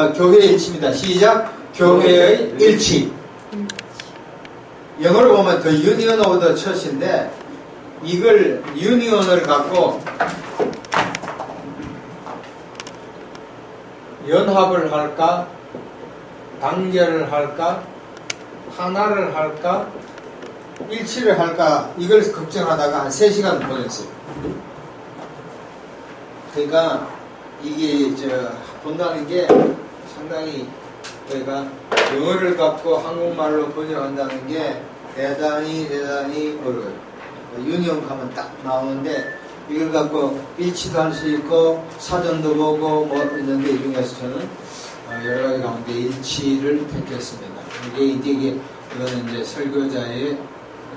교회의 일치입니다. 시작. 교회의 일치. 영어로 보면 The Union of the Church인데 이걸 유니온을 갖고 연합을 할까? 단결을 할까? 하나를 할까? 일치를 할까? 이걸 걱정하다가 한 3시간 보냈어요. 그러니까 이게 본다는 게 상당히 저희가 영어를 갖고 한국말로 번역한다는 게 대단히 어려워요. 유니온 가면 딱 나오는데 이걸 갖고 일치도 할 수 있고 사전도 보고 뭐 있는데 이 중에서 저는 여러 가지 가운데 일치를 택했습니다. 이게 이거는 이제 설교자의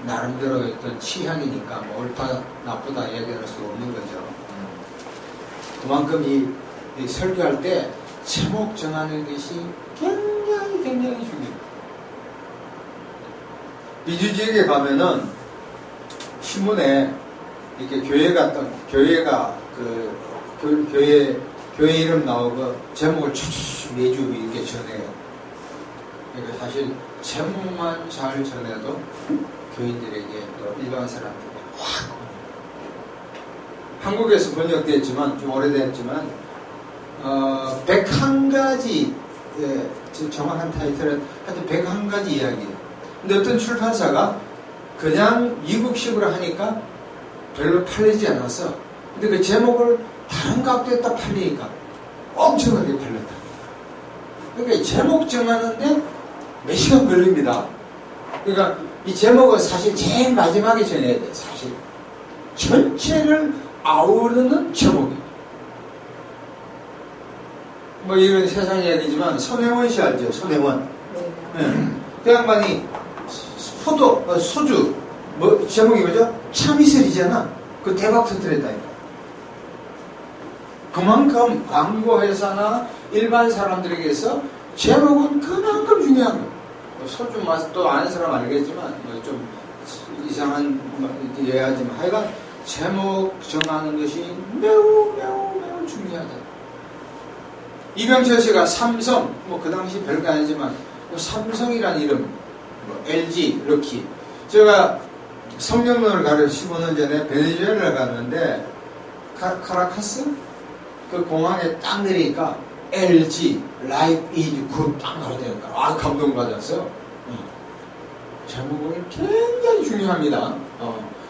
나름대로 어떤 취향이니까 뭐 옳다 나쁘다 얘기할 수 없는 거죠. 그만큼 이 설교할 때 제목 정하는 것이 굉장히 중요해요. 미주지역에 가면은 신문에 이렇게 교회가 교회 이름 나오고 제목을 매주 이렇게 전해요. 그러니까 사실 제목만 잘 전해도 교인들에게 또 일반 사람들에게 확 한국에서 번역됐지만 좀 오래됐지만 101가지 정확한 타이틀은 하여튼 101가지 이야기예요. 근데 어떤 출판사가 그냥 미국식으로 하니까 별로 팔리지 않았어. 근데 그 제목을 다른 각도에 딱 팔리니까 엄청나게 팔렸다. 그러니까 이 제목 정하는데 몇 시간 걸립니다. 그러니까 이 제목은 사실 제일 마지막에 전해야 돼. 사실 전체를 아우르는 제목이에요. 뭐 이런 세상 이야기지만 손혜원 씨 알죠? 손혜원. 네. 그 양반이 소주 뭐 제목이 뭐죠? 참이슬이잖아. 그 대박 터뜨렸다니까. 그만큼 광고회사나 일반 사람들에게서 제목은 그만큼 중요한 거예요. 소주 맛 또 아는 사람 알겠지만 뭐 좀 이상한 얘기하지만 하여간 제목 정하는 것이 매우 중요하다. 이병철 씨가 삼성 뭐 그 당시 별거 아니지만 삼성이라는 이름 뭐 LG, 럭키. 제가 성경론을 가르쳐 15년 전에 베네수엘라를 갔는데 카라카스 그 공항에 딱 내리니까 LG, Life is Good 딱 나오니까 감동받았어요. 제목은 굉장히 중요합니다.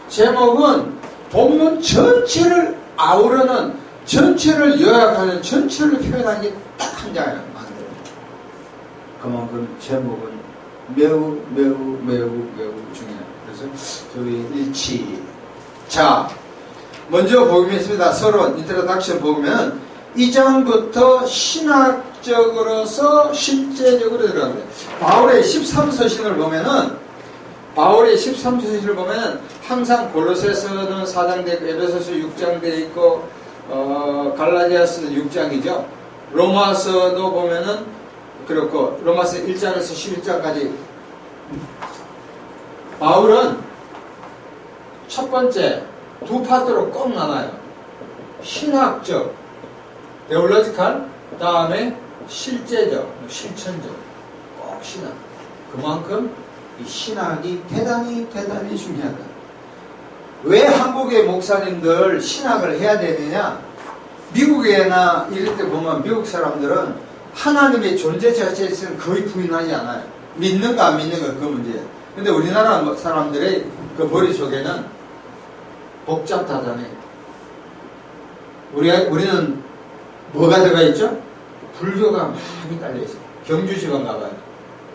제목은 본문 전체를 아우르는 전체를 요약하는 전체를 표현하는 게 딱 한 장을 만들어요. 그만큼 제목은 매우 중요해요. 그래서 저희 일치. 자, 먼저 보겠습니다. 서론 인트로덕션 보면 2장부터 신학적으로서 실제적으로 들어갑니다. 바울의 13서신을 보면은 항상 골로새서는 4장 돼 있고 에베소서 6장 돼 있고 갈라디아서는 6장이죠. 로마서도 보면은 그렇고 로마서 1장에서 11장까지 바울은 첫 번째 두 파트로 꼭 나눠요. 신학적, 테올로지컬, 다음에 실제적, 실천적, 꼭 신학. 그만큼 이 신학이 대단히 중요하다. 왜 한국의 목사님들 신학을 해야 되느냐? 미국에나 이럴 때 보면 미국 사람들은 하나님의 존재 자체에서는 거의 부인하지 않아요. 믿는가 안 믿는가 그 문제예요. 근데 우리나라 사람들의 그 머릿속에는 복잡하다네. 우리는 뭐가 들어가 있죠? 불교가 많이 깔려있어요. 경주시간 가봐요.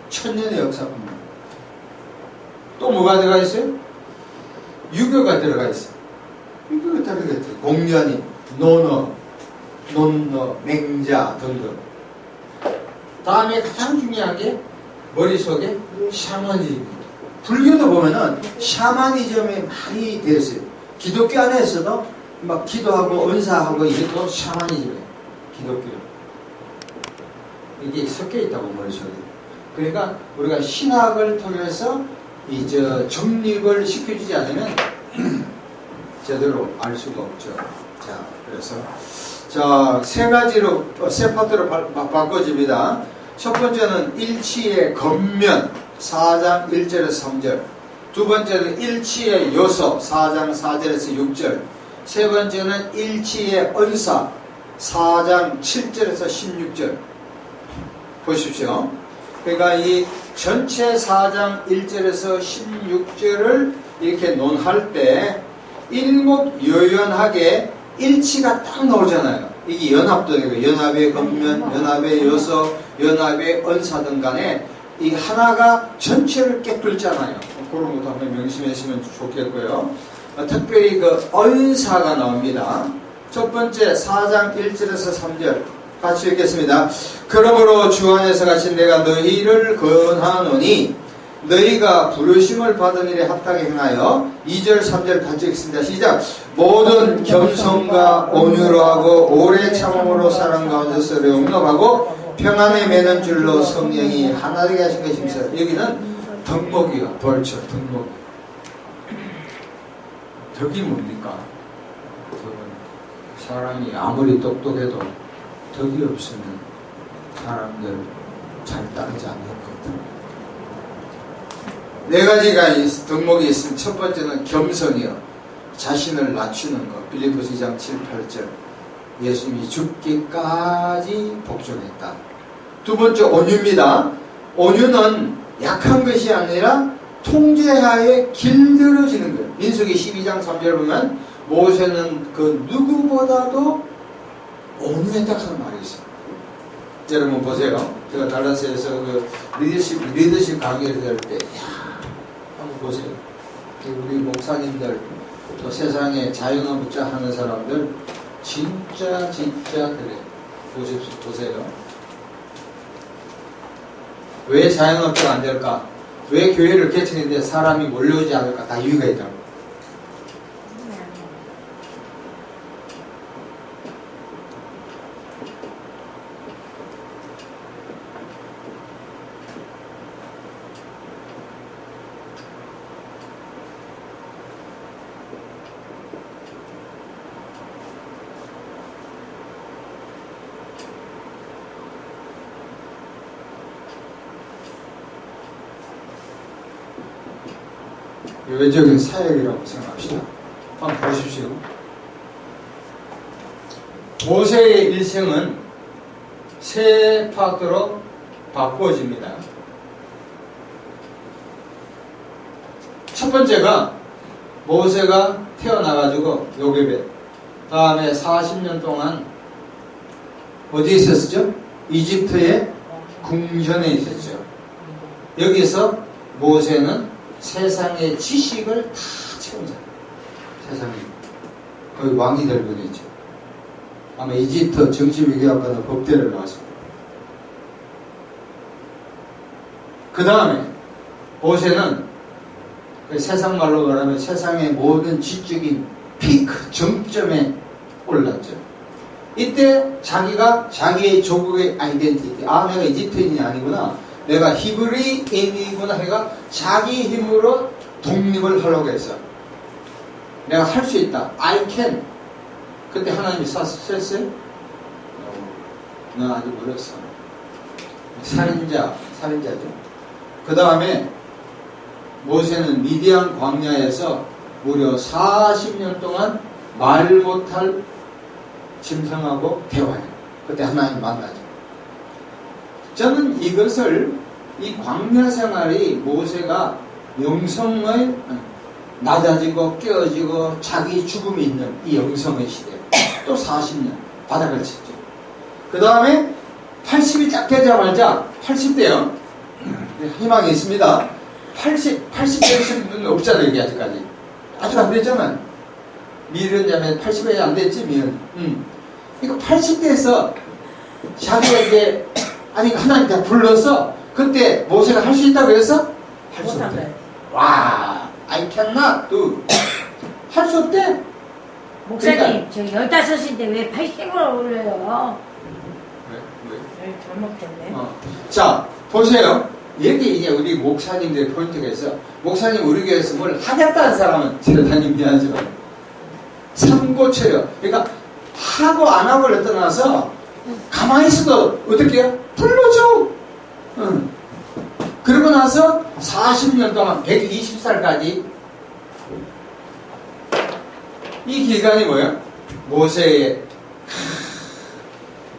1000년의 역사입니다. 또 뭐가 들어가 있어요? 유교가 들어가 있어요. 유교가 들어가 있어요. 공연이, 논어, 맹자 등등. 다음에 가장 중요한 게 머릿속에 샤머니즘입니다. 불교도 보면은 샤머니즘이 많이 되어 있어요. 기독교 안에서도 막 기도하고 은사하고 이게 또 샤머니즘이에요. 기독교. 이게 섞여 있다고 머릿속에. 그러니까 우리가 신학을 통해서 정립을 시켜주지 않으면 제대로 알 수가 없죠. 자, 그래서 자, 세 가지로, 세 파트로 바꿔집니다. 첫 번째는 일치의 겉면, 4장 1절에서 3절. 두 번째는 일치의 요소, 4장 4절에서 6절. 세 번째는 일치의 언사, 4장 7절에서 16절. 보십시오. 그러니까 이 전체 4장 1절에서 16절을 이렇게 논할 때 일목요연하게 일치가 딱 나오잖아요. 이게 연합도 되고, 연합의 겉면, 연합의 요소, 연합의 언사 등 간에 이 하나가 전체를 깨뚫잖아요. 그런 것도 한번 명심했으면 좋겠고요. 특별히 그 언사가 나옵니다. 첫 번째 4장 1절에서 3절 같이 읽겠습니다. 그러므로 주 안에서 같이 내가 너희를 권하노니 너희가 부르심을 받은 일에 합당히 행하여 2절 3절 같이 읽습니다. 시작. 모든 겸손과 온유로 하고 오래 참음으로 사랑 가운데서 용납하고 평안에 매는 줄로 성령이 하나 되게 하신 것입니다. 여기는 덕목이요. 벌처 덕목. 덕이 뭡니까? 덕은 사람이 아무리 똑똑해도 덕이 없으면 사람들 잘 따르지 않을 것같아요. 네 가지가 덕목이 있으면 첫 번째는 겸손이요. 자신을 낮추는 것. 빌립보서 2장 7, 8절. 예수님이 죽기까지 복종했다. 두 번째 온유입니다. 온유는 약한 것이 아니라 통제하에 길들여지는 거예요. 민수기 12장 3절 보면 모세는 그 누구보다도 온유했다고 하는 말이 있어요. 여러분 보세요. 제가 달라스에서 그 리더십 강의를 할 때 한번 보세요. 우리 목사님들 또 세상에 자영업자 하는 사람들 진짜 그래. 보세요. 왜 자영업자가 안 될까? 왜 교회를 개척했는데 사람이 몰려오지 않을까? 다 이유가 있다고. 외적인 사역이라고 생각합시다. 한번 보십시오. 모세의 일생은 세 파트로 바꾸어집니다. 첫 번째가 모세가 태어나가지고 요괴벳, 다음에 40년 동안 어디에 있었죠? 이집트의 궁전에 있었죠. 여기서 모세는 세상의 지식을 다 채우잖아요. 세상에 거의 왕이 될 뻔했죠. 아마 이집트 정치외교학과나 법대를 나왔습니다. 그 다음에 모세는 세상 말로 말하면 세상의 모든 지적인 피크 정점에 올랐죠. 이때 자기가 자기의 조국의 아이덴티티, 내가 이집트인이 아니구나, 내가 히브리인이구나 해가 자기 힘으로 독립을 하려고 했어. 내가 할 수 있다. I can. 그때 하나님이 쐈어요? 넌 아직 멀었어. 살인자죠. 그 다음에 모세는 미디안 광야에서 무려 40년 동안 말 못할 짐승하고 대화해요. 그때 하나님 만나죠. 저는 이것을, 이 광야 생활이 모세가 영성의 낮아지고 깨어지고 자기 죽음이 있는 이 영성의 시대, 또 40년 바닥을 쳤죠. 그 다음에 80이 딱 되자마자 80대요. 희망이 있습니다. 80 되신 분은 없잖아요. 여기 아직까지. 아직 안 됐잖아요. 미련자면 80에 안 됐지, 미련. 이거 80대에서 자기가 이제, 하나님 다 불러서, 그때 모세가 할 수 있다고 해서 할 수 없대. 와, I cannot do. 할 수 없대. 목사님, 그러니까, 저 15인데 왜 80으로 올려요? 왜? 잘못됐네. 자, 보세요. 여기 이제 우리 목사님들의 포인트가 있어. 목사님 우리 교회에서 뭘 하겠다는 사람은 제가 다니면 미안하지만 삼고쳐요. 그러니까 하고 안 하고를 떠나서 가만히 있어도 어떻게 해요? 불러줘. 응. 그러고 나서 40년 동안 120살까지 이 기간이 뭐예요? 모세의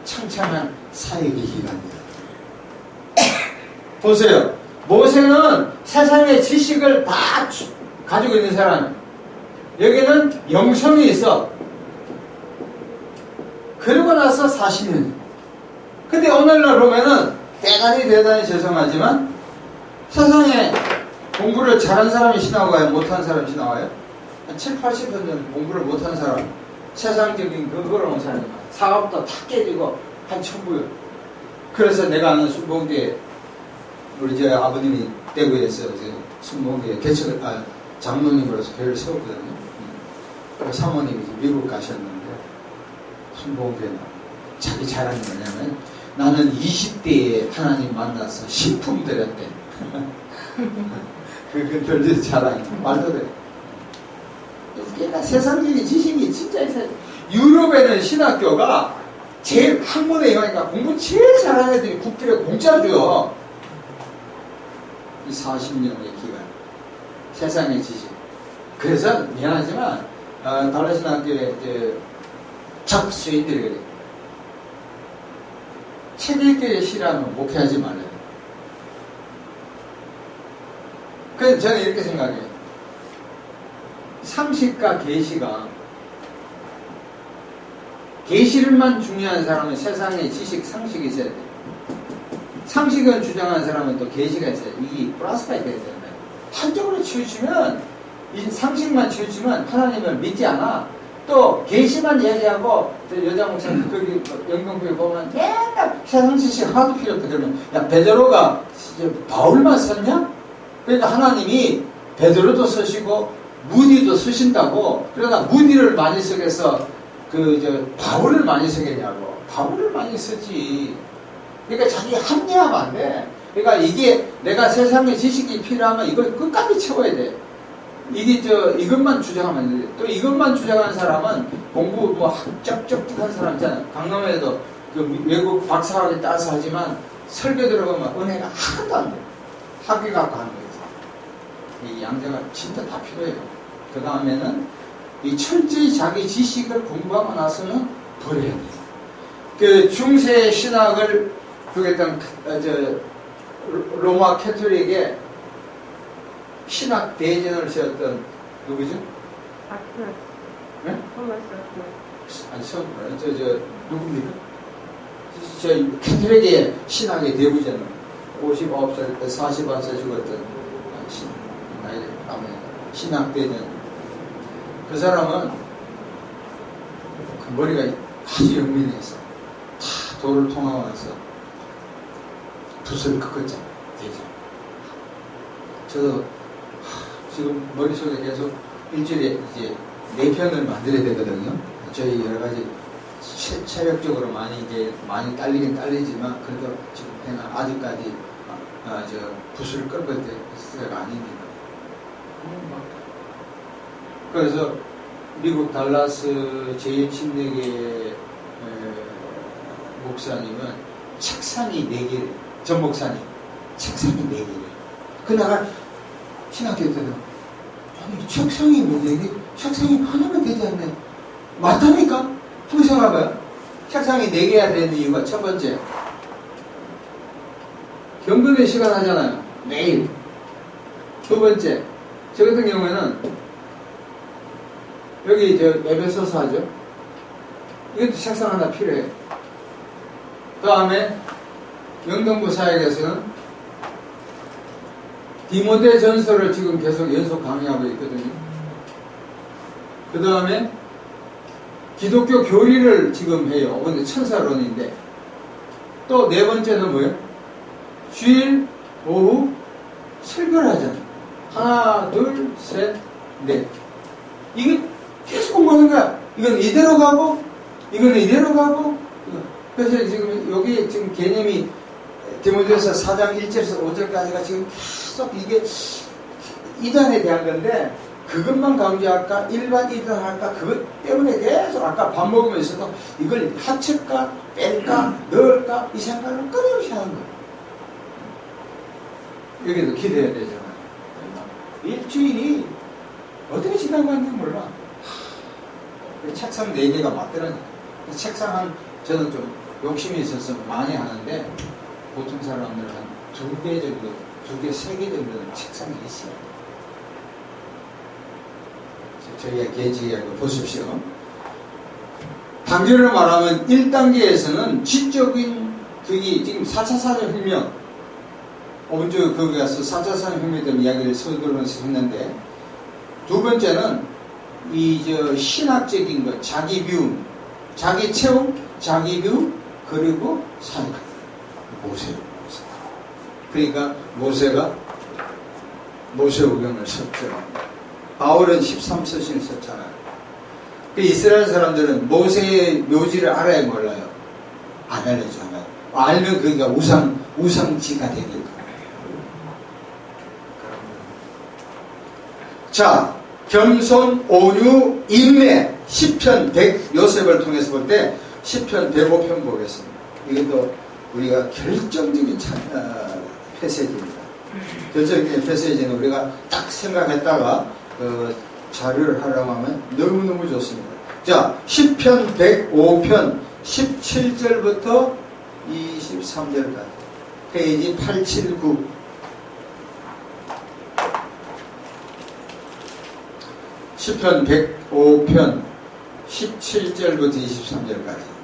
창창한 사역의 기간이에요. 보세요. 모세는 세상의 지식을 다 가지고 있는 사람이에요. 여기는 영성이 있어. 그러고 나서 40년. 근데 오늘날 보면은 대단히 죄송하지만 세상에 공부를 잘한 사람이 신나와요? 못한 사람이 신나와요? 한 7, 80% 공부를 못한 사람, 세상적인 그거를 온 사람이 사업도 다 깨지고 한 천부요. 그래서 내가 아는 순복교에 우리 제 아버님이 대구에서 순복교에 개척을 장로님으로서 교회를 세웠거든요. 사모님이 미국 가셨는데 순복교에 자기 자랑이 뭐냐면 나는 20대에 하나님 만나서 신품 드렸대. 그들 자랑 말도 돼. 그러니까 세상적인 지식이 진짜 있어요. 유럽에는 신학교가 제일 학문에 임하니까 공부 제일 잘하는 애들이 국비를 공짜 줘요. 이 40년의 기간. 세상의 지식. 그래서 미안하지만 달라신학교에 접수인들이 그래. 책 읽기를 싫어하면 목회하지 말래요. 그래서 저는 이렇게 생각해요. 상식과 계시가 계시를만 중요한 사람은 세상에 지식, 상식이 있어야 돼요. 상식을 주장하는 사람은 또 계시가 있어야 돼요. 이 플러스가 있어야 돼요. 한쪽으로 치우치면 이 상식만 치우치면 하나님을 믿지 않아. 또 계시만 얘기하고 여자 목사님 거기 영경교회 보면 맨날 세상 지식 하나도 필요 없다 그러면 야 베드로가 바울만 썼냐? 그러니까 하나님이 베드로도 쓰시고 무디도 쓰신다고. 그러나 무디를 많이 쓰겠어 바울을 많이 쓰겠냐고. 바울을 많이 쓰지. 그러니까 자기 합리화하면 안 돼. 그러니까 이게 내가 세상의 지식이 필요하면 이걸 끝까지 채워야 돼. 이게 이것만 주장하면 안 돼. 또 이것만 주장하는 사람은 공부 뭐 쩍쩍한 사람 있잖아. 강남에도 그 외국 박사학위 따서 하지만 설교 들어가면 은혜가 하나도 안 돼. 학위 갖고 하는 거지. 이 양자가 진짜 다 필요해요. 그 다음에는 이 철저히 자기 지식을 공부하고 나서는 버려야 돼요. 그 중세 신학을 그랬던 로마 캐톨릭의 신학 대전을 세웠던 누구죠? 아크나스. 네? 토마스 아크나스. 아니 처음 누굽니까? 저 캐톨릭의 신학의 대부잖아. 59살, 41살 죽었던 신학 대전. 그 사람은 그 머리가 아주 영민해서 다 도를 통하고 나서 붓을 꺾었잖아. 대전. 저도 지금 머릿속에 계속 일주일에 이제 4편을 만들어야 되거든요. 저희 여러 가지 체력적으로 많이 딸리긴 딸리지만 그래도 지금 그냥 아직까지 붓을 꺾을 때가 아닙니다. 그래서 미국 달라스 제1침례교회 목사님은 책상이 4개래. 전 목사님 책상이 4개래. 그나가 신학교 때도 아니 책상이 몇 개지? 책상이 하나만 되지 않네. 맞다니까? 한번 생각해봐요. 책상이 4개야 되는 이유가 첫 번째 경건의 시간 하잖아요. 매일. 두 번째 저 같은 경우에는 여기 에베소서 하죠. 이것도 책상 하나 필요해요. 그 다음에 영등부 사역에서는 디모데 전서를 지금 계속 연속 강의하고 있거든요. 그 다음에 기독교 교리를 지금 해요. 근데 천사론인데 또 4번째는 뭐예요? 주일 오후 설교를 하잖아요. 하나, 둘, 셋, 넷. 이게 계속 공부하는 거야. 이건 이대로 가고, 이건 이대로 가고. 그래서 지금 여기 지금 개념이 디모데후서 4장 1절에서 5절까지가 지금 계속 이게 이단에 대한 건데 그것만 강조할까? 일반 이단 할까? 그것 때문에 계속 아까 밥 먹으면서도 이걸 합칠까? 뺄까? 넣을까? 이 생각을 끊임없이 하는 거예요. 여기도 기대해야 되잖아요. 일주일이 어떻게 지나갔는지 몰라. 책상 4개가 맞더라니까. 책상 저는 좀 욕심이 있어서 많이 하는데 보통 사람들은 한 2개 정도, 2개, 3개 정도는 책상이 있어요. 저희가 계획하고 보십시오. 단계를 말하면 1단계에서는 지적인 그게 지금 4차 산업혁명, 먼저 거기 가서 4차 산업혁명에 대한 이야기를 서두르면서 했는데, 두 번째는 신학적인 것, 자기 비움, 자기 체험, 자기 비움, 그리고 사역. 모세. 그러니까 모세오경을 썼죠. 바울은 13서신을 썼잖아요. 그 이스라엘 사람들은 모세의 묘지를 알아야 몰라요. 안 알려주잖아요. 알면 그게 우상지가 되니까. 자, 겸손, 온유, 인내, 시편 100 요셉을 통해서 볼 때 시편 105편 보겠습니다. 이것도 우리가 결정적인 패세지입니다. 결정적인 패세지는 우리가 딱 생각했다가 자료를 하려고 하면 너무너무 좋습니다. 자, 시편 105편 17절부터 23절까지 페이지 879. 시편 105편 17절부터 23절까지.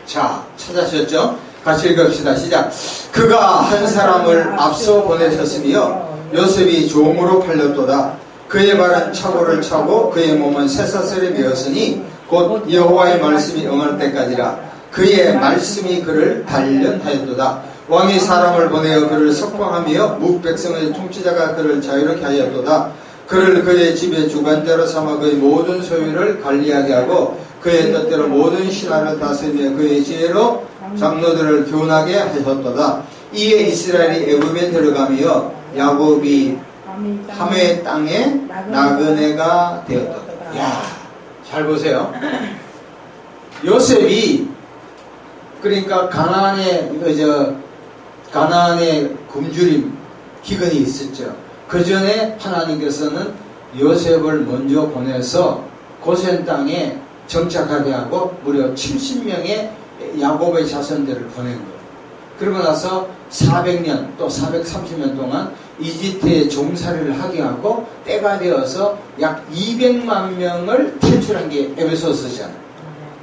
자, 찾아셨죠? 같이 읽읍시다. 시작. 그가 한 사람을 앞서 보내셨으며 요셉이 종으로 팔렸도다. 그의 발은 차고를 차고 그의 몸은 쇠사슬에 베었으니 곧 여호와의 말씀이 응할 때까지라. 그의 말씀이 그를 단련하였도다. 왕이 사람을 보내어 그를 석방하며 묵백성의 통치자가 그를 자유롭게 하였도다. 그를 그의 집의 주관자로 삼아 그의 모든 소유를 관리하게 하고 그의 뜻대로 모든 신하를 다스리며 그의 지혜로 장로들을 교훈하게 하셨도다. 이에 이스라엘이 애굽에 들어가며 야곱이 함의 땅에 나그네가 되었다. 야, 잘 보세요. 요셉이 그러니까 가나안의 굶주림 기근이 있었죠. 그 전에 하나님께서는 요셉을 먼저 보내서 고센 땅에 정착하게 하고 무려 70명의 야곱의 자손들을 보낸 거예요. 그러고 나서 400년 또 430년 동안 이집트에 종살이를 하게 하고 때가 되어서 약 200만 명을 탈출한 게 에베소서잖아요.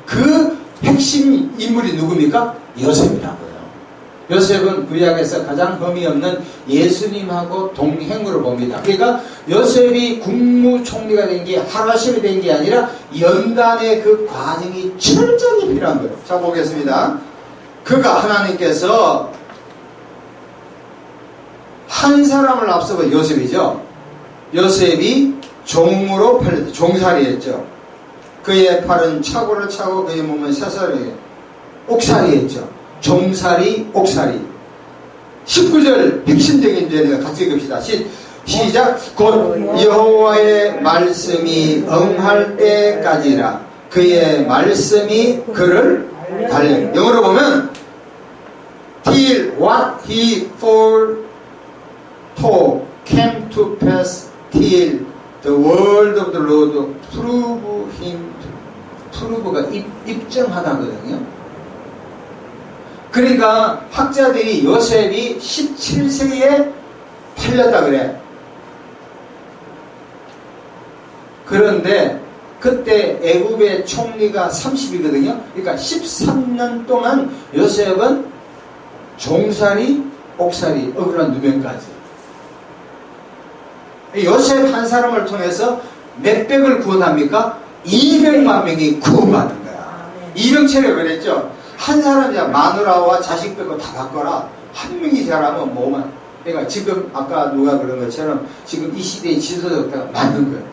그 핵심 인물이 누굽니까? 요셉이라고요. 요셉은 구약에서 가장 흠이 없는 예수님하고 동행으로 봅니다. 그러니까 요셉이 국무총리가 된 게 하루아침에 된 게 아니라 연단의 그 과정이 철저히 필요한 거예요. 자, 보겠습니다. 그가 하나님께서 한 사람을 앞서고 요셉이죠. 요셉이 종으로 팔렸죠. 종살이했죠. 그의 팔은 차고를 차고 그의 몸은 쇠살이 옥살이했죠. 종살이, 옥살이. 19절 핵심적인 절에 같이 읽읍시다. 시작. 곧 여호와의 말씀이 응할 때까지라. 그의 말씀이 그를 달려. 영어로 보면 till what he foretold came to pass till the word of the Lord prove him. prove가 입증하다거든요. 그러니까 학자들이 요셉이 17세에 팔렸다 그래. 그런데 그때 애굽의 총리가 30이거든요. 그러니까 13년 동안 요셉은 종살이, 옥살이, 억울한 누명까지. 요셉 한 사람을 통해서 몇백을 구원합니까? 200만 명이 구원받는 거야. 이병철이 그랬죠. 한 사람이야 마누라와 자식 빼고 다 바꿔라. 한 명이 잘하면 뭐만. 그러니까 지금 아까 누가 그런 것처럼 지금 이 시대의 지도자가 맞는 거예요.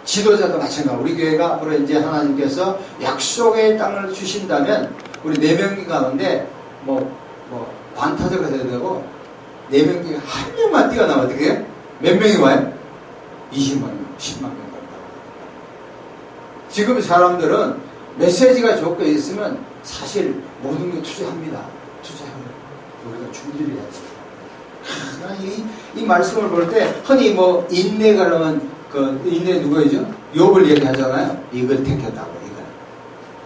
지도자도 마찬가지로 우리 교회가 앞으로 이제 하나님께서 약속의 땅을 주신다면 우리 4명 가운데 반타자가 돼야 되고 4명 중에 한 명만 뛰어나면 어떻게 해요? 몇 명이 와요? 20만 명, 10만 명 간다고. 지금 사람들은 메시지가 좋게 있으면 사실 모든 걸 투자합니다. 투자합니다. 우리가 준비를 해야 돼요. 이 말씀을 볼 때 흔히 뭐 인내가 그러면 그 인내 누구이죠? 욥을 얘기하잖아요. 이걸 택했다고 이거.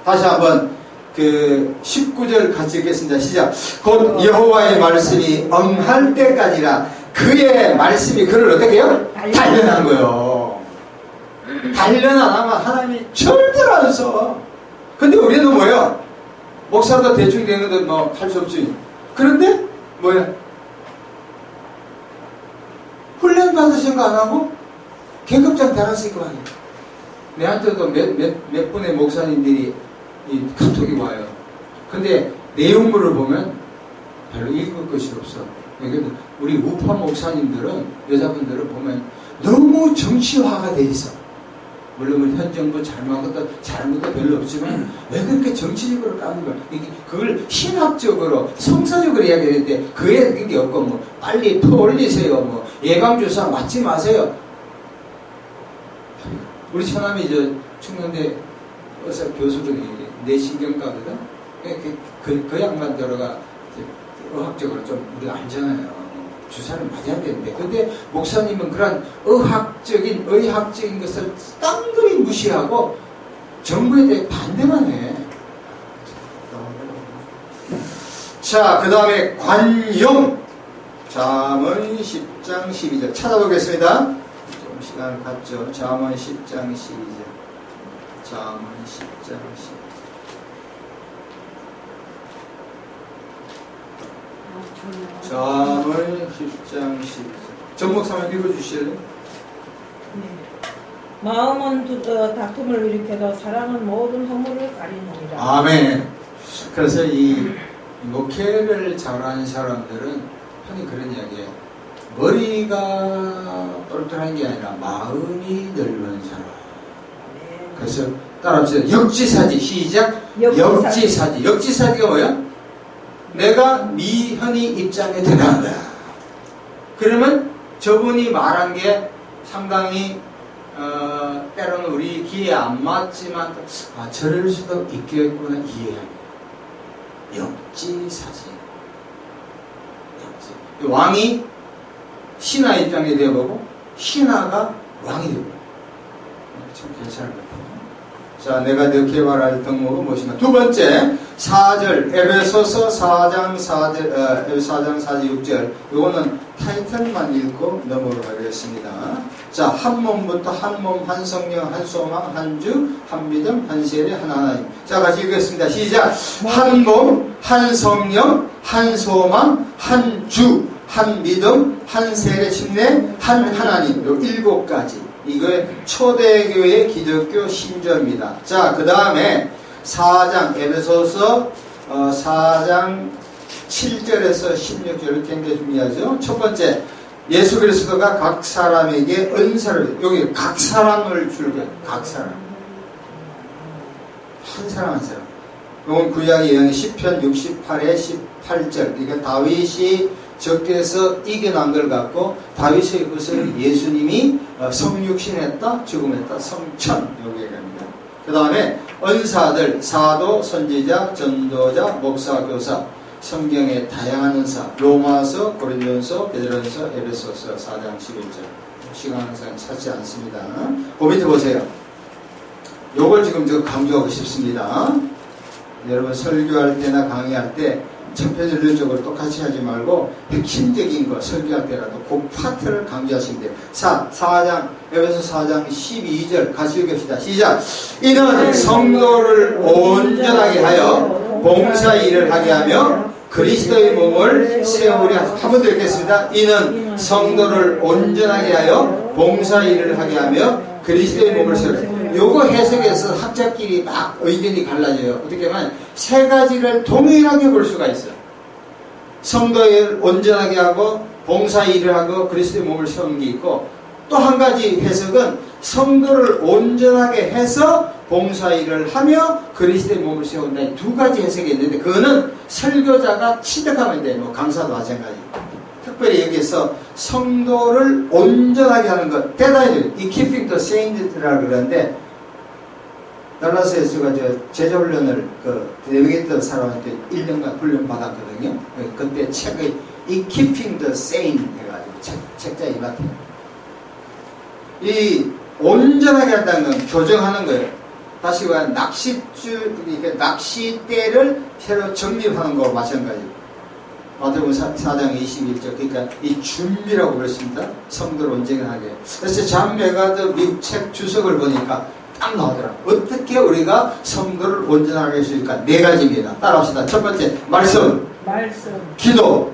다시 한번 그 19절 같이 읽겠습니다. 시작. 곧 여호와의 말씀이 엄할 때까지라 그의 말씀이 그를 어떻게 해요? 단련한 거예요. 단련 안 하면 하나님이 절대로 안 써. 근데 우리는 뭐예요? 목사도 대충 되는 것도 뭐 할 수 없지. 그런데 뭐야? 훈련 받으신 거 안 하고 계급장 달았을 거 아니에요. 내한테도 몇 분의 목사님들이 이 카톡이 와요. 근데 내용물을 보면 별로 읽을 것이 없어. 그러니까 우리 우파 목사님들은 여자분들을 보면 너무 정치화가 돼 있어. 물론 현 정부 잘못도 별로 없지만 왜 그렇게 정치적으로 까는 거야? 그걸 신학적으로 성서적으로 이야기했는데 그게 게 없고 뭐 빨리 터 올리세요. 뭐 예방주사 맞지 마세요. 우리 처남이 저 충남대 의사 교수들이 내신경과거든. 그 양반 들어가 의학적으로 좀 우리가 알잖아요. 주사를 맞아야 되는데. 근데 목사님은 그런 의학적인 것을 깡그리 무시하고 정부에 대해 반대만 해. 자, 그 다음에 관용. 잠언 10장 12절. 찾아보겠습니다. 좀 시간을 갖죠. 잠언 10장 12절. 잠언 10장 12절. 잠언 10장 12절. 정 목사님 읽어주실래요? 네. 마음은 다툼을 일으켜도 사랑은 모든 허물을 가리느니라. 아멘. 그래서 이 목회를 잘하는 사람들은 흔히 그런 이야기예요. 머리가 똘똘한 게 아니라 마음이 넓은 사람. 그래서 따라합시다. 역지사지. 시작. 역지사지. 역지사지가 뭐야? 내가 미현이 입장에 들어간다. 그러면 저분이 말한 게 상당히 때로는 우리 귀에 안 맞지만 저럴 수도 있겠구나 이해합니다. 역지사지. 역지. 왕이 신하 입장에 되어보고 신하가 왕이 되고 참 괜찮을 것 같아요. 자, 내가 넣게 말할 덕목은 무엇인가? 두 번째, 4절, 에베소서 4장 4절, 4장 4절 6절. 요거는 타이틀만 읽고 넘어가겠습니다. 자, 한 몸부터 한 몸, 한 성령, 한 소망, 한 주, 한 믿음, 한 세례, 한 하나님. 자, 같이 읽겠습니다. 시작. 한 몸, 한 성령, 한 소망, 한 주, 한 믿음, 한 세례 침례, 한 하나님. 요 7가지. 이거의 초대교회 기독교 신조입니다. 자, 그 다음에 4장, 에베소서 4장 7절에서 16절을 굉장히 중요하죠. 첫 번째, 예수 그리스도가 각 사람에게 은사를, 여기 각 사람을 줄게, 각 사람. 한 사람 한 사람. 이건 구약 예언의 시편 68의 18절. 이게 다윗이 적게서 이겨난 걸 갖고 다윗의 것을 예수님이 성육신했다, 죽음했다, 성천 여기 얘기합니다. 그 다음에 은사들, 사도, 선지자, 전도자, 목사, 교사, 성경의 다양한 은사, 로마서, 고린도서, 베드로전서, 에베소서 4장 11절. 시간 항상 차지 않습니다. 그 밑에 보세요. 요걸 지금 저 강조하고 싶습니다. 여러분 설교할 때나 강의할 때 천편일률적으로 똑같이 하지 말고 핵심적인 거 설교할 때라도 그 파트를 강조하시면 돼요. 4장 에베소 4장 12절 같이 읽읍시다. 시작. 이는 성도를 온전하게 하여 봉사 일을 하게 하며 그리스도의 몸을 세우려. 한 번 더 읽겠습니다. 이는 성도를 온전하게 하여 봉사 일을 하게 하며 그리스도의 몸을 세우려. 요거 해석에서 학자끼리 막 의견이 갈라져요. 어떻게 하면 세 가지를 동일하게 볼 수가 있어요. 성도를 온전하게 하고 봉사 일을 하고 그리스도의 몸을 세우는 게 있고, 또 한 가지 해석은 성도를 온전하게 해서 봉사 일을 하며 그리스도의 몸을 세운다. 두 가지 해석이 있는데 그거는 설교자가 취득하면 돼요. 뭐 강사도 마찬가지. 특별히 여기서 성도를 온전하게 하는 것, 대단히 이 keeping the saints라고 그러는데, 달라스에서 제가 제자훈련을 내비게이터 사람한테 1년간 훈련 받았거든요. 그때 책의 이 keeping the sane 해가지고 책자 이마트에 이 온전하게 한다는 건 교정하는 거예요. 다시 말하면 낚싯대를 새로 정립하는 거와 마찬가지고. 마태복음 4장 21절, 그러니까 이 준비라고 그랬습니다. 성도를 온전하게. 그래서 잠 메가드 미국 책 주석을 보니까 딱 나오더라. 어떻게 우리가 성도를 온전하게 할 수 있을까? 4가지입니다. 따라합시다. 첫 번째, 말씀, 기도,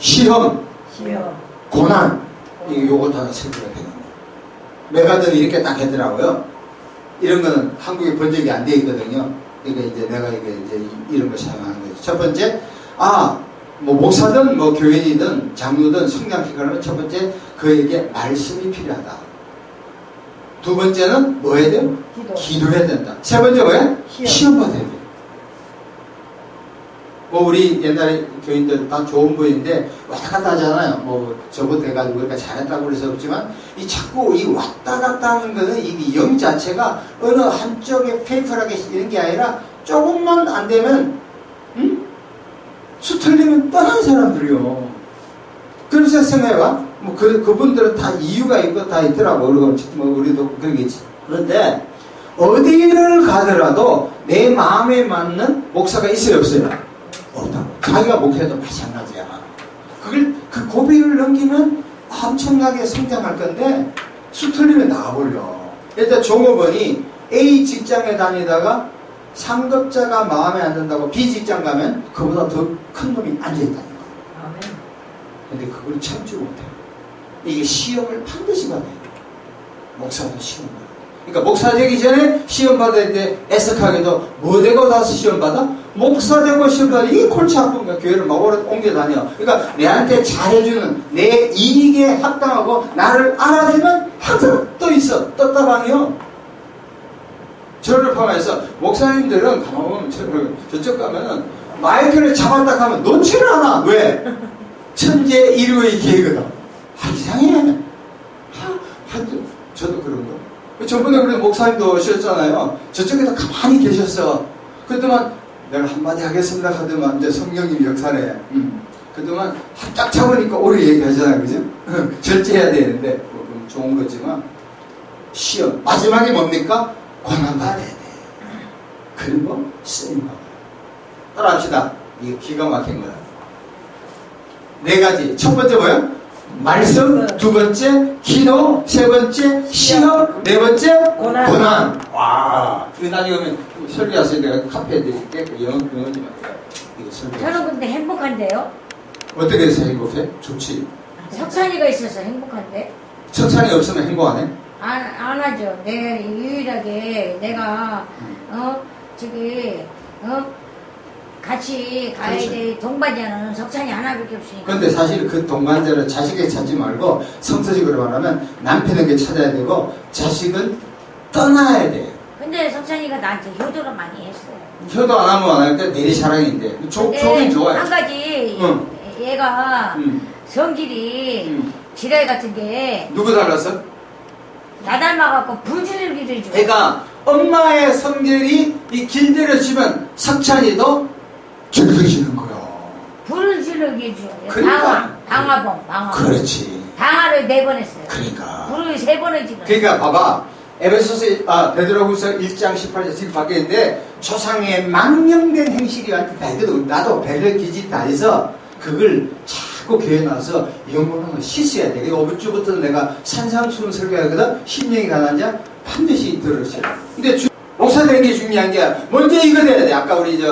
시험, 고난. 요거 다 설교가 되는 거예요. 메가드는 이렇게 딱 했더라고요. 이런 거는 한국에 번역이 안 돼 있거든요. 그러니까 이제 내가 이제 이런 걸 사용하는 거죠. 첫 번째, 뭐 목사든 뭐 교인이든 장로든 성장시키려면 첫 번째 그에게 말씀이 필요하다. 두 번째는 뭐 해야 돼요? 기도해야 된다. 세 번째 뭐야? 시험 받아야 돼요. 뭐 우리 옛날에 교인들 다 좋은 분인데 왔다 갔다 하잖아요. 뭐 저거 돼가지고 그러니까 잘했다고 그래서 그렇지만 이 자꾸 이 왔다 갔다 하는 거는 이 영 자체가 어느 한쪽에 페이퍼하게 이런 게 아니라 조금만 안 되면 수틀리면 떠난 사람들이요. 그래서 생각해봐. 뭐 그분들은 다 이유가 있고 다 있더라고. 그리고 뭐 우리도 그러겠지. 그런데 어디를 가더라도 내 마음에 맞는 목사가 있어요, 없어요? 없다고. 자기가 목회도 마찬가지야. 그 고비를 넘기면 엄청나게 성장할 건데 수틀리면 나와버려. 일단 종업원이 A 직장에 다니다가 상급자가 마음에 안 든다고 B 직장 가면 그보다 더 큰 놈이 앉아있다는 거야. 근데 그걸 참지 못해. 이게 시험을 반드시 받아야 돼. 목사도 시험 받아. 그러니까 목사 되기 전에 시험 받을 때 애석하게도 뭐 되고 나서 시험 받아? 목사 되고 시험 받아. 이게 골치 아픈 거야. 교회를 막 옮겨 다녀. 그러니까 내한테 잘해주는 내 이익에 합당하고 나를 알아주면 항상 또 있어. 떴다방이요. 저를 포함해서 목사님들은 가만 보면 저쪽 가면은 마이크를 잡았다 하면 놓지를 않아. 왜? 천재 일루의 기회거든. 이상해. 저도 그런 거. 저번에 그래 목사님도 오셨잖아요. 저쪽에도 가만히 계셨어. 그동안 내가 한마디 하겠습니다 하더만 이제 성령님 역사네. 그동안 딱 잡으니까 오래 얘기하잖아요. 그죠? 절제해야 되는데 좋은 거지만 시험 마지막에 뭡니까? 고난받아야 돼. 그리고 쓰임받아요. 따라합시다. 이게 기가 막힌 거야. 4가지. 첫 번째 뭐예요? 말씀. 두 번째 기도. 세 번째 시험. 네 번째 고난. 와. 이거 나중에 오면 설교하세요. 내가 카페에 드릴게. 영어 좀 이거 설교. 저는 근데 행복한데요? 어떻게 해서 행복해? 좋지. 석산이가 있어서 행복한데? 석산이 없으면 행복 안 해? 안 하죠. 내가 유일하게 내가 같이 가야 그렇죠. 돼. 동반자는 석산이 하나밖에 없으니까. 그런데 사실 그 동반자를 자식에게 찾지 말고 성서적으로 말하면 남편에게 찾아야 되고 자식은 떠나야 돼요. 근데 석산이가 나한테 효도를 많이 했어요. 효도 안 하면 안 하니까 내리사랑인데 좋긴 좋아요. 한 가지 얘가 성질이 지랄 같은 게 누구 닮았어? 나 닮아갖고 불지르기를 줘. 애가 엄마의 성질이 이 길들여지면 석찬이도 길들여지는 거요. 불을 지르기 줘. 그러니까. 방화봉. 그렇지. 방화를 4번 했어요. 그러니까. 불을 3번을 지르. 그러니까 봐봐. 베드로후서 1장 18절 지금 밖에 있는데 조상의 망령된 행실이 다 있거든. 나도 배를 기지 다 해서 그걸 자꾸 교회 나와서 영혼을 씻어야 돼. 그러니까 5주부터 내가 산상수훈 설교하거든. 심령이 가난한 자 반드시 들으셔야 돼. 근데 목사 되는 게 중요한 게 먼저 이거 돼야 돼. 아까 우리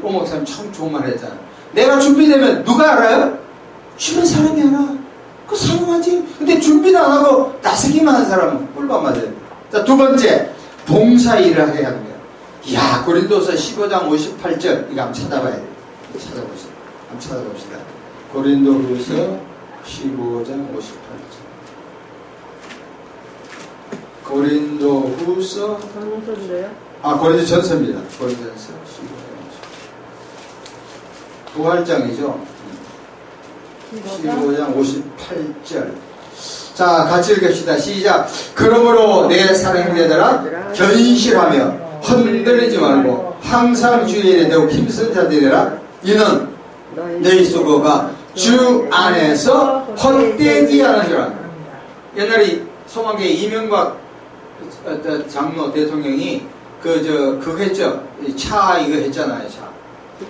오 목사님 참 좋은 말 했잖아. 내가 준비되면 누가 알아요? 주변 사람이 알아. 그 사용하지. 근데 준비도 안 하고 나서기만 한 사람은 꿀밤 맞아야 돼. 자, 두 번째, 봉사일을 해야 하는 거야. 이야, 고린도서 15장 58절. 이거 한번 찾아봐야 돼. 한번 찾아봅시다. 고린도후서 15장 58절. 고린도후서 전서인데요? 고린도 전서입니다. 고린도전서 15장 58절. 부활장이죠. 15장 58절. 자, 같이 읽읍시다. 시작. 그러므로 내 사랑하는 자들아, 견실하며 흔들리지 말고 항상 주의 일에 더욱 힘쓴 자들이라. 이는 너희 수고가 주 안에서 헛되지 않은 줄 안다. 옛날에 소망계 이명박 장로 대통령이 그거 했죠. 차 이거 했잖아요. 차.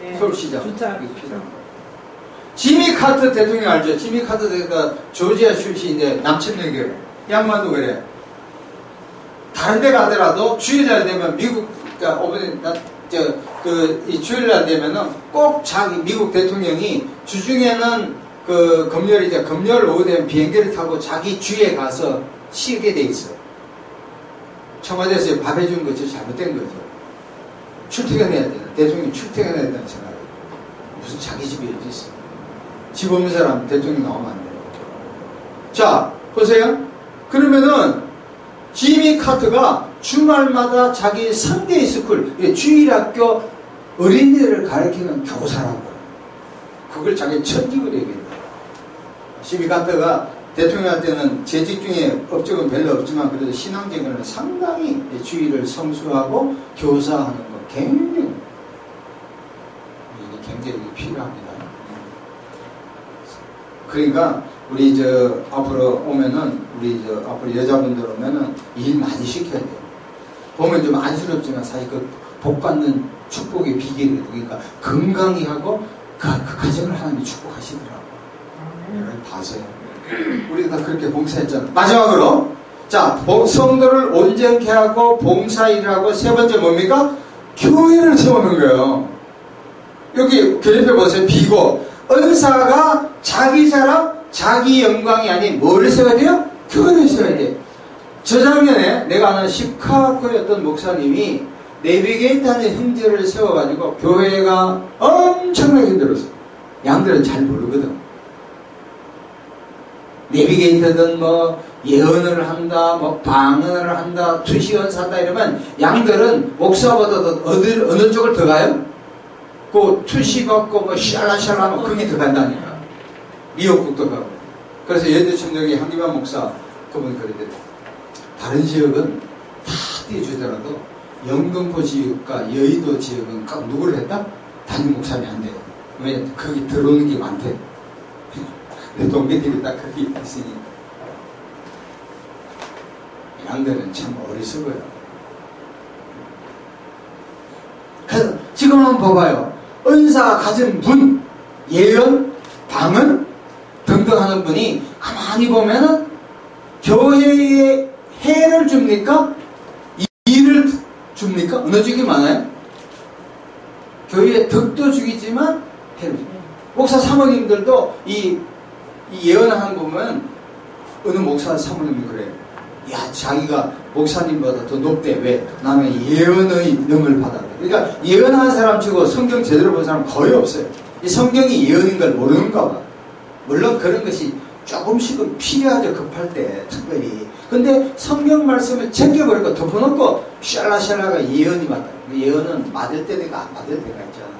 네. 서울시장. 주차. 지미 카터 대통령 알죠? 지미 카터 대통령 조지아 출신인데 남친에게 양반도 그래. 다른 데 가더라도 주일날 되면 미국 이 주일날 되면은 꼭 자기 미국 대통령이 주중에는 그 금요일이죠. 금요일 오후 되면 비행기를 타고 자기 주에 가서 쉬게 돼 있어. 청와대에서 밥 해준 거죠. 잘못된 거죠. 출퇴근해야 되는 대통령이 출퇴근해야 된다는 생각이 무슨 자기 집이 어디 있어. 집 없는 사람 대통령 나오면 안 돼요. 자, 보세요. 그러면은 지미 카터가 주말마다 자기 선데이 스쿨, 주일학교 어린이들을 가르치는 교사라고. 그걸 자기 천직으로 얘기했다. 지미 카터가 대통령한테는 재직 중에 업적은 별로 없지만 그래도 신앙적으로는 상당히 주의를 성수하고 교사하는 거 굉장히 필요합니다. 그러니까 우리 앞으로 오면은 앞으로 여자분들 오면은 일 많이 시켜야 돼요. 보면 좀 안쓰럽지만 사실 그 복 받는 축복의 비결이 그러니까 건강히 하고 그 가정을 하나님이 축복하시더라고요. 여러분 봐서요. 우리가 다 그렇게 봉사했잖아요. 마지막으로 자 성도를 온전케 하고 봉사일하고 세 번째 뭡니까? 교회를 세우는 거예요. 여기 교회표 보세요. 비고 은사가 자기 자랑 자기 영광이 아닌 뭐를 세워야 돼요? 교회를 세워야 돼요. 저작년에 내가 아는 시카고였던 목사님이 내비게이터하는 형제를 세워가지고 교회가 엄청나게 힘들었어요. 양들은 잘 모르거든. 내비게이터든 뭐 예언을 한다, 뭐 방언을 한다, 투시연사다 이러면 양들은 목사보다도 어느 쪽을 더 가요? 그 투시 받고 뭐 샬라샬라하면 그게 더 간다니까. 미역국도 가고. 그래서 여대천정의 한기만 목사 그분 그러더래요. 다른 지역은 다 띄워주더라도 영등포 지역과 여의도 지역은 꼭 누구를 했다? 담임 목사님이 안 돼요. 왜? 거기 들어오는 게 많대. 내 동기들이 딱 거기 있으니까. 양들은 참 어리석어요. 그래서 지금 한번 봐봐요. 은사가 가진 분, 예언, 방언 등등 하는 분이 가만히 보면은 교회에 해를 줍니까? 일을 줍니까? 어느 쪽이 많아요? 교회에 덕도 주기지만 해를 줍니다. 목사 사모님들도 이 예언하는 거 보면 어느 목사 사모님이 그래요. 야, 자기가 목사님보다 더 높대. 왜? 나는 예언의 능을 받았다. 그러니까 예언하는 사람 치고 성경 제대로 본 사람 거의 없어요. 이 성경이 예언인 걸 모르는가 봐. 물론 그런 것이 조금씩은 필요하죠. 급할 때 특별히. 근데 성경 말씀을 제껴버리고 덮어놓고 샬라샬라가 예언이 맞다. 예언은 맞을 때가 안 맞을 때가 있잖아요.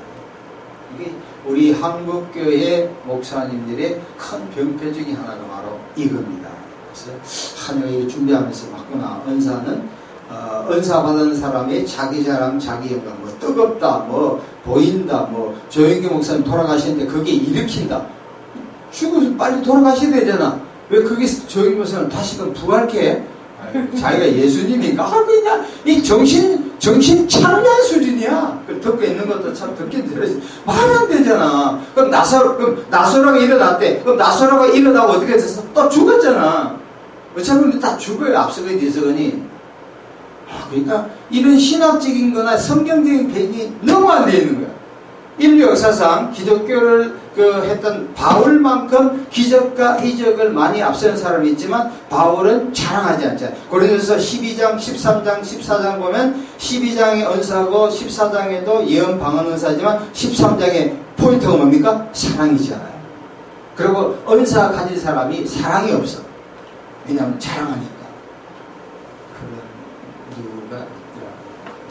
이게 우리 한국교회 목사님들의 큰 병폐 중에 하나가 바로 이겁니다. 그래서 한여일 준비하면서 맞구나. 은사는 은사 받은 사람의 자기 자랑, 자기 영광, 뭐 뜨겁다, 뭐 보인다, 뭐 조영기 목사님 돌아가시는데 그게 일으킨다. 죽어서 빨리 돌아가셔야 되잖아. 왜 그게 조영기 목사님 다시금 부활케? 자기가 예수님인가? 그냥 이 정신 차려한 수준이야. 듣고 있는 것도 참 듣긴 들었지. 말이 안 되잖아. 그럼 나사로가 일어났대. 그럼 나사로가 일어나고 어떻게 됐어? 또 죽었잖아. 어차피 다 죽어요. 앞서거니 뒤서거니. 그러니까 이런 신학적인 거나 성경적인 배경이 너무 안 돼 있는 거야. 인류 역사상 기독교를 했던 바울만큼 기적과 이적을 많이 앞서는 사람이 있지만 바울은 자랑하지 않잖아요. 고린도서 12장, 13장, 14장 보면 12장의 은사고 14장에도 예언 방언 은사지만 13장의 포인트가 뭡니까? 사랑이잖아요. 그리고 은사 가진 사람이 사랑이 없어. 왜냐하면 자랑하니까. 그런 이유가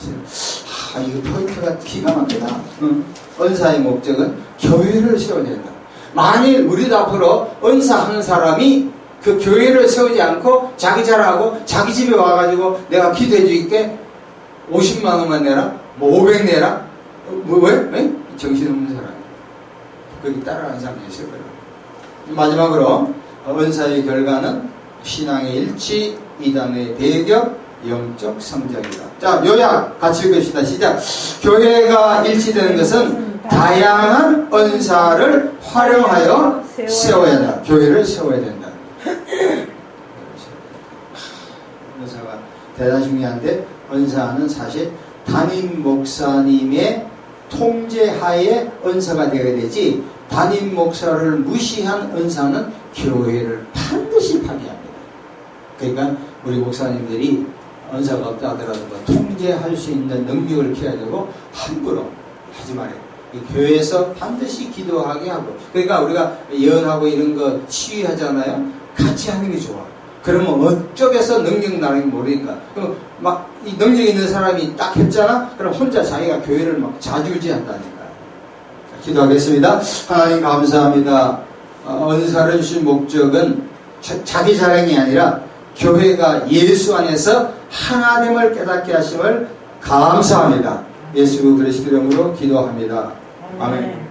있더라고요. 이거 포인트가 기가 막히다. 은사의 목적은 교회를 세워야 된다. 만일 우리도 앞으로 은사하는 사람이 그 교회를 세우지 않고 자기 자랑하고 자기 집에 와가지고 내가 기도해 줄게 50만 원만 내라? 뭐 500 내라? 왜? 정신없는 사람. 거기 따라가는 사람이 있을 거예요. 마지막으로 은사의 결과는 신앙의 일치, 이단의 배격, 영적 성장이다. 자, 요약 같이 읽읍시다. 시작. 교회가 일치되는 것은 다양한 은사를 활용하여 세워야 한다. 교회를 세워야 된다. 은사가 대단히 중요한데, 은사는 사실 담임 목사님의 통제하에 은사가 되어야 되지, 담임 목사를 무시한 은사는 교회를 반드시 파괴합니다. 그러니까 우리 목사님들이 은사가 없다 하더라도 통제할 수 있는 능력을 키워야 되고 함부로 하지 말아요. 교회에서 반드시 기도하게 하고, 그러니까 우리가 예언하고 이런 거 시위하잖아요. 같이 하는 게 좋아. 그러면 어쪽에서 능력 나는 게 모르니까. 그럼 막 이 능력 있는 사람이 딱 했잖아? 그럼 혼자 자기가 교회를 막 좌지우지한다니까. 기도하겠습니다. 하나님 감사합니다. 은사를 주신 목적은 자기 자랑이 아니라 교회가 예수 안에서 하나됨을 깨닫게 하심을 감사합니다. 예수 그리스도 이름으로 기도합니다. 아멘.